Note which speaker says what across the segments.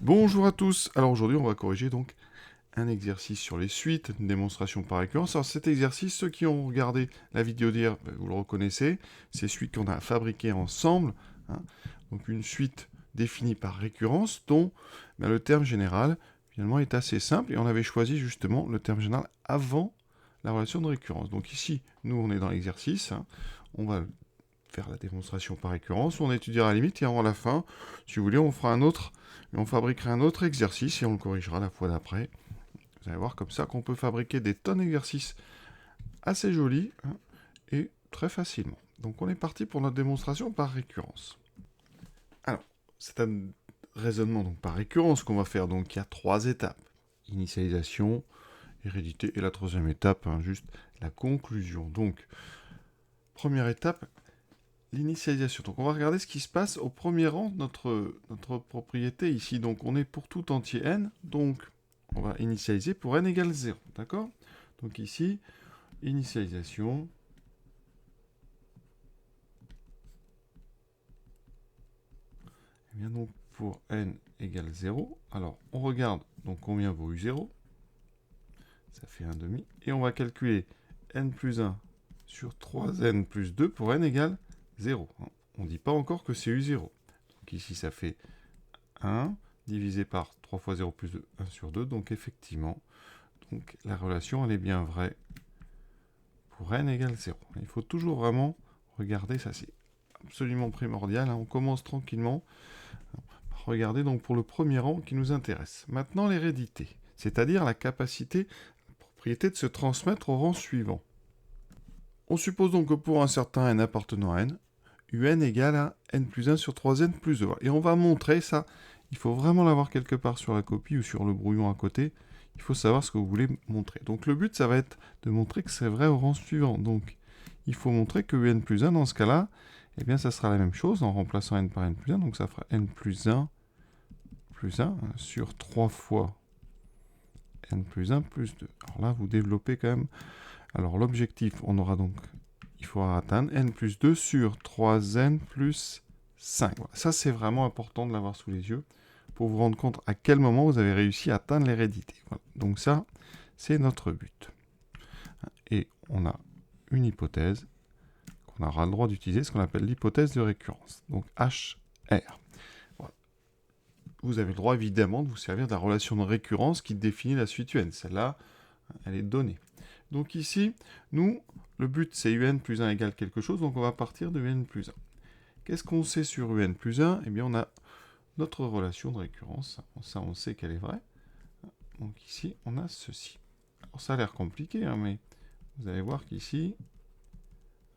Speaker 1: Bonjour à tous. Alors aujourd'hui, on va corriger donc un exercice sur les suites, une démonstration par récurrence. Alors cet exercice, ceux qui ont regardé la vidéo d'hier, vous le reconnaissez, c'est celui qu'on a fabriqué ensemble, hein. Donc une suite définie par récurrence dont le terme général finalement est assez simple et on avait choisi justement le terme général avant la relation de récurrence. Donc ici, nous on est dans l'exercice, hein. On va faire la démonstration par récurrence, on étudiera à la limite et à la fin, si vous voulez, on fera un autre, on fabriquera un autre exercice et on le corrigera la fois d'après. Vous allez voir comme ça qu'on peut fabriquer des tonnes d'exercices assez jolis, hein, et très facilement. Donc on est parti pour notre démonstration par récurrence. Alors, c'est un raisonnement donc par récurrence qu'on va faire. Donc il y a 3 étapes. Initialisation, hérédité et la troisième étape, hein, juste la conclusion. Donc, première étape, l'initialisation. Donc on va regarder ce qui se passe au premier rang de notre propriété ici. Donc on est pour tout entier n, donc on va initialiser pour n égale 0, d'accord? Donc ici, initialisation. Et bien donc pour n égale 0, alors on regarde donc combien vaut u0, ça fait 1 demi, et on va calculer n plus 1 sur 3n plus 2 pour n égale 0. On ne dit pas encore que c'est u0. Donc ici ça fait 1 divisé par 3 fois 0 plus 2, 1 sur 2. Donc effectivement, donc, la relation elle est bien vraie pour n égale 0. Il faut toujours vraiment regarder, ça c'est absolument primordial, hein. On commence tranquillement par regarder donc pour le premier rang qui nous intéresse. Maintenant l'hérédité, c'est-à-dire la capacité, la propriété de se transmettre au rang suivant. On suppose donc que pour un certain n appartenant à n, un égale à n plus 1 sur 3n plus 2. Et on va montrer ça. Il faut vraiment l'avoir quelque part sur la copie ou sur le brouillon à côté. Il faut savoir ce que vous voulez montrer. Donc le but, ça va être de montrer que c'est vrai au rang suivant. Donc il faut montrer que n plus 1, dans ce cas-là, eh bien ça sera la même chose en remplaçant n par n plus 1. Donc ça fera n plus 1 sur 3 fois n plus 1 plus 2. Alors là, vous développez quand même. Alors l'objectif, on aura donc, il faudra atteindre n plus 2 sur 3n plus 5. Voilà. Ça, c'est vraiment important de l'avoir sous les yeux pour vous rendre compte à quel moment vous avez réussi à atteindre l'hérédité. Voilà. Donc ça, c'est notre but. Et on a une hypothèse qu'on aura le droit d'utiliser, ce qu'on appelle l'hypothèse de récurrence. Donc HR. Voilà. Vous avez le droit, évidemment, de vous servir de la relation de récurrence qui définit la suite UN. Celle-là, elle est donnée. Donc ici, nous, le but c'est un plus 1 égale quelque chose, donc on va partir de un plus 1. Qu'est-ce qu'on sait sur un plus 1? Eh bien, on a notre relation de récurrence. Ça, on sait qu'elle est vraie. Donc ici, on a ceci. Alors ça a l'air compliqué, hein, mais vous allez voir qu'ici,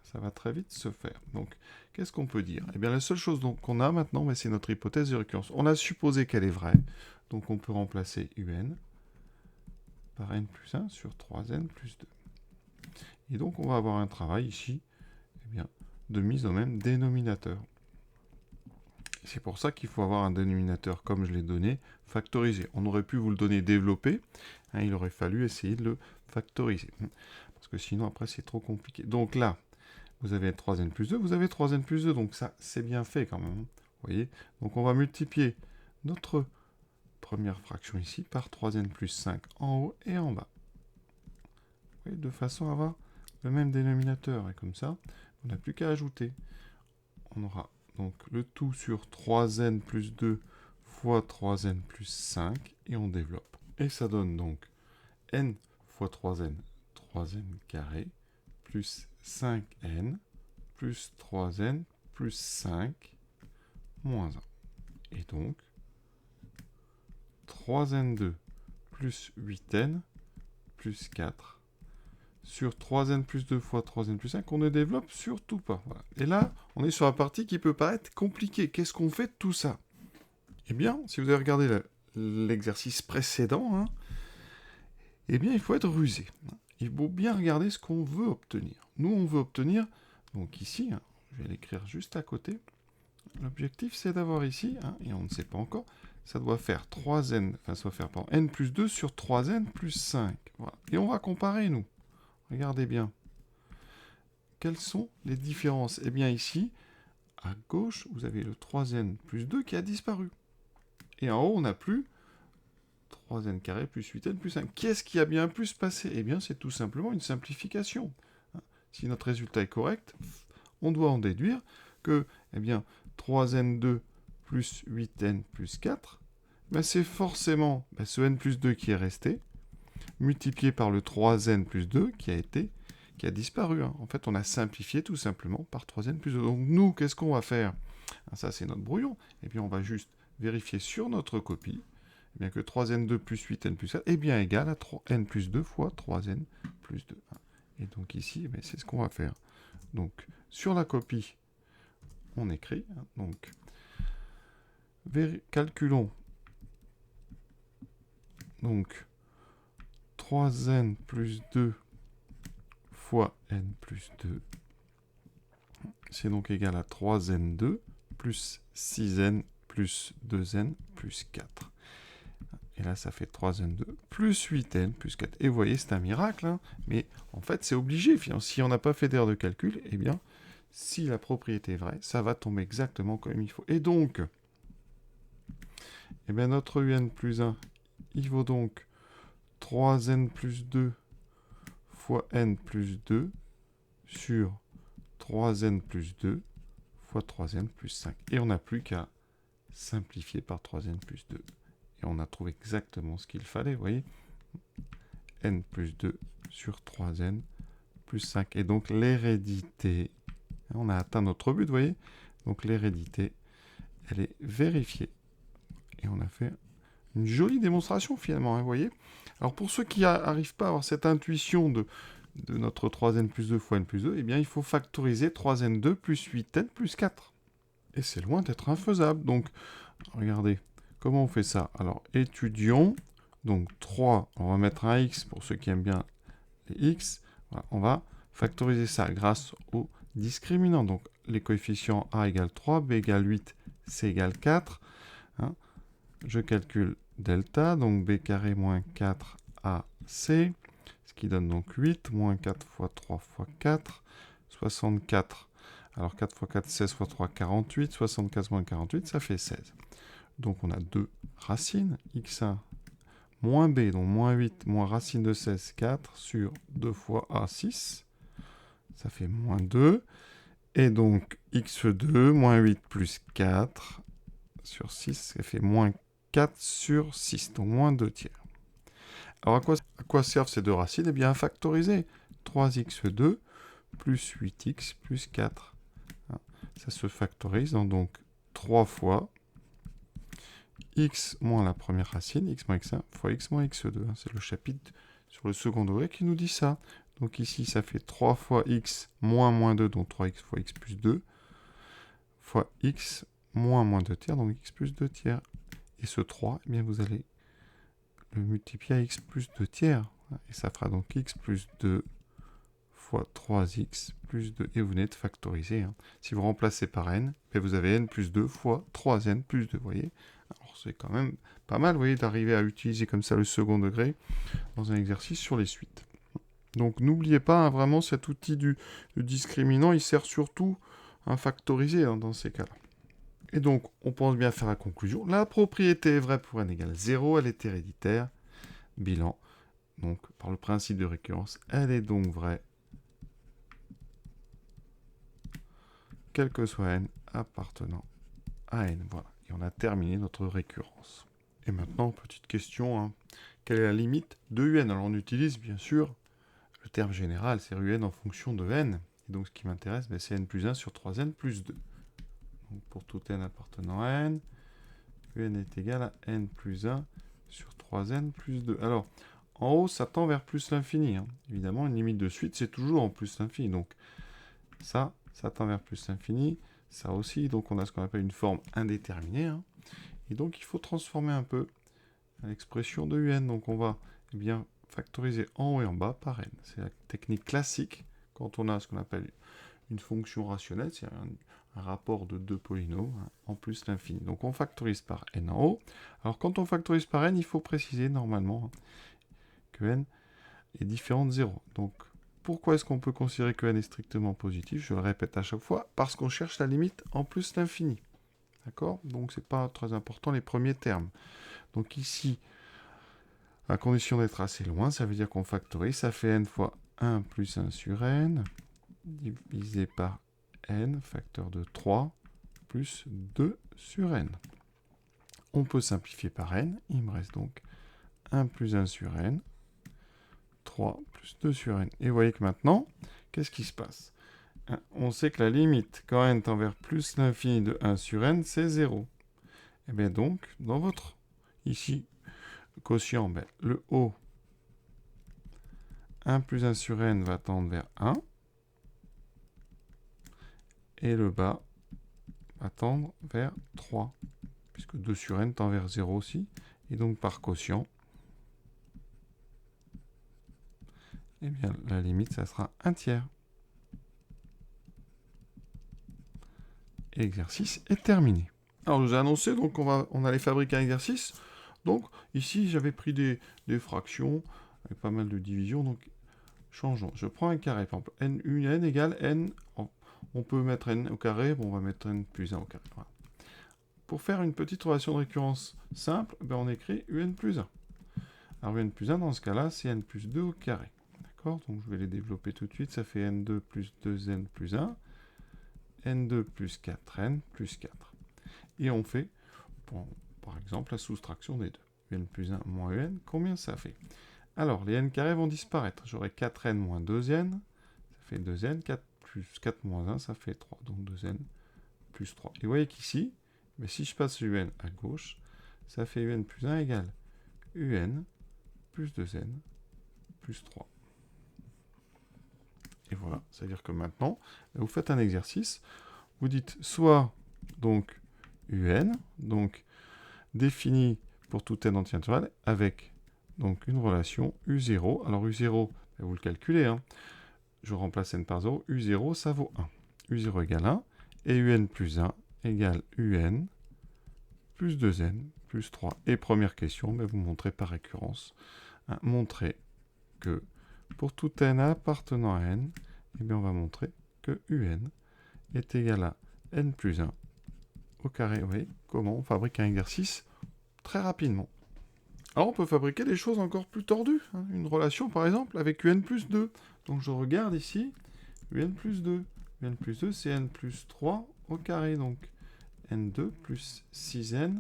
Speaker 1: ça va très vite se faire. Donc, qu'est-ce qu'on peut dire? Eh bien, la seule chose qu'on a maintenant, c'est notre hypothèse de récurrence. On a supposé qu'elle est vraie, donc on peut remplacer un par n plus 1 sur 3n plus 2. Et donc, on va avoir un travail ici, eh bien, de mise au même dénominateur. C'est pour ça qu'il faut avoir un dénominateur, comme je l'ai donné, factorisé. On aurait pu vous le donner développé, hein, il aurait fallu essayer de le factoriser. Parce que sinon, après, c'est trop compliqué. Donc là, vous avez 3n plus 2, vous avez 3n plus 2, donc ça, c'est bien fait quand même. Vous voyez? Donc on va multiplier notre première fraction ici par 3n plus 5 en haut et en bas. Vous voyez, de façon à avoir le même dénominateur. Et comme ça, on n'a plus qu'à ajouter. On aura donc le tout sur 3n plus 2 fois 3n plus 5, et on développe. Et ça donne donc n fois 3n, 3n carré, plus 5n, plus 3n, plus 5, moins 1. Et donc, 3n2 plus 8n, plus 4, sur 3n plus 2 fois 3n plus 5, on ne développe surtout pas. Voilà. Et là, on est sur la partie qui peut paraître compliquée. Qu'est-ce qu'on fait de tout ça? Eh bien, si vous avez regardé l'exercice précédent, hein, eh bien, il faut être rusé. Il faut bien regarder ce qu'on veut obtenir. Nous, on veut obtenir, donc ici, hein, je vais l'écrire juste à côté, l'objectif, c'est d'avoir ici, hein, et on ne sait pas encore, ça doit faire 3n, enfin, ça doit faire pardon, n plus 2 sur 3n plus 5. Voilà. Et on va comparer, nous. Regardez bien. Quelles sont les différences? Eh bien ici, à gauche, vous avez le 3n plus 2 qui a disparu. Et en haut, on n'a plus 3n carré plus 8n plus 5. Qu'est-ce qui a bien pu se passer? Eh bien, c'est tout simplement une simplification. Si notre résultat est correct, on doit en déduire que, eh bien, 3n2 plus 8n plus 4, ben c'est forcément ce n plus 2 qui est resté, multiplié par le 3n plus 2 qui a disparu. En fait, on a simplifié tout simplement par 3n plus 2. Donc nous, qu'est-ce qu'on va faire? Ça, c'est notre brouillon. Et bien, on va juste vérifier sur notre copie eh bien, que 3n2 plus 8n plus 4 est bien égal à 3n plus 2 fois 3n plus 2. Et donc ici, eh c'est ce qu'on va faire. Donc, sur la copie, on écrit. Donc, calculons. Donc, 3n plus 2 fois n plus 2. C'est donc égal à 3n2 plus 6n plus 2n plus 4. Et là, ça fait 3n2 plus 8n plus 4. Et vous voyez, c'est un miracle, hein, mais en fait, c'est obligé. Si on n'a pas fait d'erreur de calcul, eh bien, si la propriété est vraie, ça va tomber exactement comme il faut. Et donc, eh bien, notre un plus 1, il vaut donc 3n plus 2 fois n plus 2 sur 3n plus 2 fois 3n plus 5. Et on n'a plus qu'à simplifier par 3n plus 2. Et on a trouvé exactement ce qu'il fallait, vous voyez. N plus 2 sur 3n plus 5. Et donc l'hérédité, on a atteint notre but, vous voyez. Donc l'hérédité, elle est vérifiée. Et on a fait une jolie démonstration finalement, vous voyez. Alors pour ceux qui n'arrivent pas à avoir cette intuition de notre 3n plus 2 fois n plus 2, eh bien il faut factoriser 3n2 plus 8n plus 4. Et c'est loin d'être infaisable. Donc, regardez, comment on fait ça? Alors, étudions. Donc 3, on va mettre un x pour ceux qui aiment bien les x. Voilà, on va factoriser ça grâce au discriminant. Donc, les coefficients a égale 3, b égale 8, c égale 4. Je calcule delta, donc b carré moins 4ac, ce qui donne donc 8, moins 4 fois 3 fois 4, 64. Alors 4 fois 4, 16 fois 3, 48, 75 moins 48, ça fait 16. Donc on a deux racines, x1 moins b, donc moins 8, moins racine de 16, 4, sur 2 fois a, 6, ça fait moins 2. Et donc x2, moins 8 plus 4, sur 6, ça fait moins 4 sur 6, donc moins 2 tiers. Alors à quoi servent ces deux racines? Eh bien à factoriser. 3x2 plus 8x plus 4. Ça se factorise, donc 3 fois x moins la première racine, x moins x1, fois x moins x2. C'est le chapitre sur le second degré qui nous dit ça. Donc ici, ça fait 3 fois x moins moins 2, donc 3x fois x plus 2, fois x moins moins 2 tiers, donc x plus 2 tiers. Et ce 3, eh bien vous allez le multiplier à x plus 2 tiers. Et ça fera donc x plus 2 fois 3x plus 2. Et vous venez de factoriser. Si vous remplacez par n, vous avez n plus 2 fois 3n plus 2. Vous voyez? Alors c'est quand même pas mal, vous voyez, d'arriver à utiliser comme ça le second degré dans un exercice sur les suites. Donc n'oubliez pas, vraiment, cet outil du discriminant, il sert surtout à factoriser dans ces cas-là. Et donc, on pense bien faire la conclusion. La propriété est vraie pour n égale 0, elle est héréditaire. Bilan. Donc, par le principe de récurrence, elle est donc vraie, quel que soit n appartenant à n. Voilà. Et on a terminé notre récurrence. Et maintenant, petite question. Quelle est la limite de un? Alors, on utilise, bien sûr, le terme général, c'est un en fonction de n. Et donc, ce qui m'intéresse, c'est n plus 1 sur 3n plus 2. Donc, pour tout n appartenant à n, un est égal à n plus 1 sur 3n plus 2. Alors, en haut, ça tend vers plus l'infini. Évidemment, une limite de suite, c'est toujours en plus l'infini. Donc, ça tend vers plus l'infini. Ça aussi, donc on a ce qu'on appelle une forme indéterminée. Et donc, il faut transformer un peu l'expression de un. Donc, on va bien factoriser en haut et en bas par n. C'est la technique classique quand on a ce qu'on appelle une fonction rationnelle, c'est un rapport de deux polynômes en plus l'infini. Donc, on factorise par n en haut. Alors, quand on factorise par n, il faut préciser normalement que n est différent de 0. Donc, pourquoi est-ce qu'on peut considérer que n est strictement positif? Je le répète à chaque fois, parce qu'on cherche la limite en plus l'infini. D'accord? Donc, ce n'est pas très important les premiers termes. Donc ici, à condition d'être assez loin, ça veut dire qu'on factorise. Ça fait n fois 1 plus 1 sur n, divisé par n, facteur de 3, plus 2 sur n. On peut simplifier par n. Il me reste donc 1 plus 1 sur n, 3 plus 2 sur n. Et vous voyez que maintenant, qu'est-ce qui se passe? On sait que la limite, quand n tend vers plus l'infini de 1 sur n, c'est 0. Et bien donc, dans votre, ici, quotient, ben, le haut, 1 plus 1 sur n va tendre vers 1. Et le bas va tendre vers 3. Puisque 2 sur n tend vers 0 aussi. Et donc par quotient, eh bien, la limite, ça sera 1 tiers. Et l'exercice est terminé. Alors, je vous ai annoncé donc on allait fabriquer un exercice. Donc, ici, j'avais pris des fractions avec pas mal de divisions. Donc, changeons. Je prends un carré. Par exemple, n égale n. On peut mettre n au carré. Bon, on va mettre n plus 1 au carré. Voilà. Pour faire une petite relation de récurrence simple, ben on écrit un plus 1. Alors, un plus 1, dans ce cas-là, c'est n plus 2 au carré. D'accord? Donc, je vais les développer tout de suite. Ça fait n2 plus 2n plus 1. n2 plus 4n plus 4. Et on fait, par exemple, la soustraction des deux. Un plus 1 moins un, combien ça fait? Alors, les n carrés vont disparaître. J'aurai 4n moins 2n, ça fait 2n. 4 plus 4 moins 1, ça fait 3. Donc 2n plus 3. Et vous voyez qu'ici, mais si je passe un à gauche, ça fait un plus 1 égale un plus 2n plus 3. Et voilà, c'est-à-dire que maintenant, vous faites un exercice, vous dites soit donc un, donc défini pour tout n entier naturel, avec donc une relation u0. Alors u0, vous le calculez, hein. Je remplace n par 0, u0 ça vaut 1. u0 égale 1, et un plus 1 égale un plus 2n plus 3. Et première question, vous montrez par récurrence, hein, montrez que pour tout n appartenant à n, eh bien on va montrer que un est égal à n plus 1 au carré. Vous voyez comment on fabrique un exercice très rapidement. Alors on peut fabriquer des choses encore plus tordues, hein. Une relation par exemple avec un plus 2. Donc je regarde ici, un plus 2. un plus 2 c'est n plus 3 au carré. Donc n2 plus 6n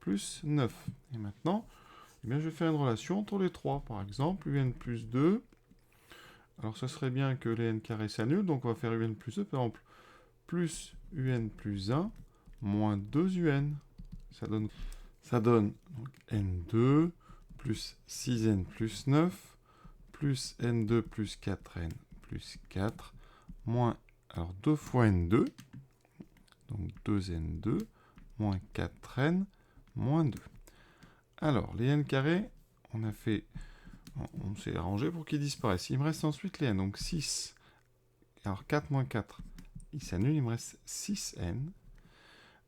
Speaker 1: plus 9. Et maintenant, eh bien, je vais faire une relation entre les trois. Par exemple, un plus 2. Alors ce serait bien que les n carrés s'annulent. Donc on va faire un plus 2 par exemple. Plus un plus 1 moins 2un. Ça donne donc n2 plus 6n plus 9 plus n2 plus 4n plus 4 moins, alors 2 fois n2, donc 2n2 moins 4n moins 2. Alors, les n carrés, on s'est arrangé pour qu'ils disparaissent. Il me reste ensuite les n, donc 6. Alors 4 moins 4, il s'annule, il me reste 6n.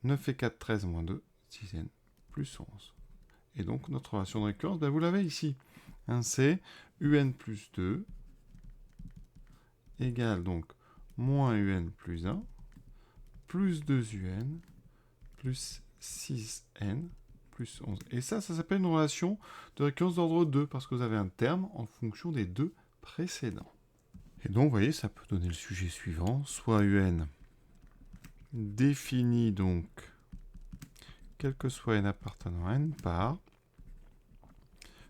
Speaker 1: 9 et 4, 13 moins 2, 6n plus 11. Et donc, notre relation de récurrence, vous l'avez ici. Hein, c'est un plus 2 égale donc moins un plus 1 plus 2un plus 6n plus 11. Et ça s'appelle une relation de récurrence d'ordre 2 parce que vous avez un terme en fonction des deux précédents. Et donc, vous voyez, ça peut donner le sujet suivant, soit un définit donc quel que soit n appartenant à n par,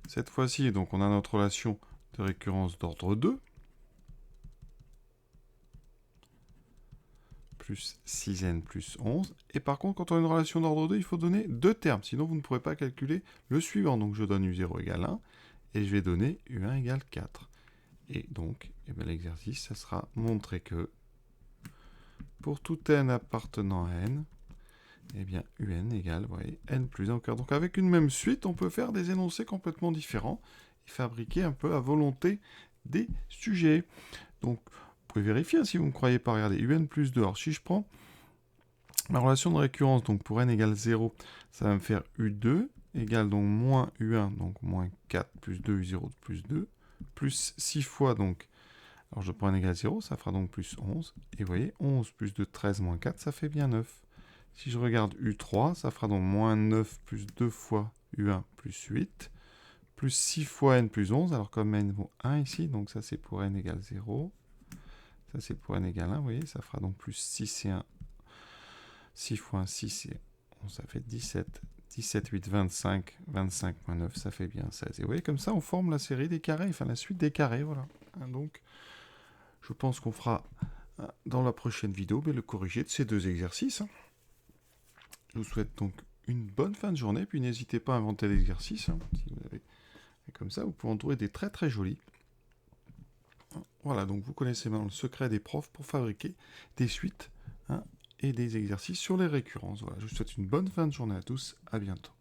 Speaker 1: cette fois-ci, donc on a notre relation de récurrence d'ordre 2, plus 6n plus 11. Et par contre, quand on a une relation d'ordre 2, il faut donner deux termes, sinon vous ne pourrez pas calculer le suivant. Donc je donne u0 égale 1, et je vais donner u1 égale 4. Et donc, l'exercice, ça sera montrer que pour tout n appartenant à n, eh bien, un égale, vous voyez, n plus 1 au carré. Donc avec une même suite, on peut faire des énoncés complètement différents et fabriquer un peu à volonté des sujets. Donc, vous pouvez vérifier si vous ne me croyez pas. Regardez, un plus 2. Alors si je prends ma relation de récurrence, donc pour n égale 0, ça va me faire u2 égale donc moins u1, donc moins 4 plus 2 u0 plus 2, plus 6 fois donc, alors je prends n égale 0, ça fera donc plus 11. Et vous voyez, 11 plus 2, 13 moins 4, ça fait bien 9. Si je regarde U3, ça fera donc moins 9 plus 2 fois U1 plus 8, plus 6 fois n plus 11. Alors comme n vaut 1 ici, donc ça c'est pour n égale 0. Ça c'est pour n égale 1, vous voyez, ça fera donc plus 6 et 1. 6 fois 1, 6 et 11, ça fait 17. 17, 8, 25. 25 moins 9, ça fait bien 16. Et vous voyez, comme ça, on forme la série des carrés, enfin la suite des carrés, voilà. Donc, je pense qu'on fera dans la prochaine vidéo le corrigé de ces deux exercices. Je vous souhaite donc une bonne fin de journée, puis n'hésitez pas à inventer l'exercice. Si vous avez... Et comme ça, vous pouvez en trouver des très très jolis. Voilà, donc vous connaissez maintenant le secret des profs pour fabriquer des suites et des exercices sur les récurrences. Voilà, je vous souhaite une bonne fin de journée à tous, à bientôt.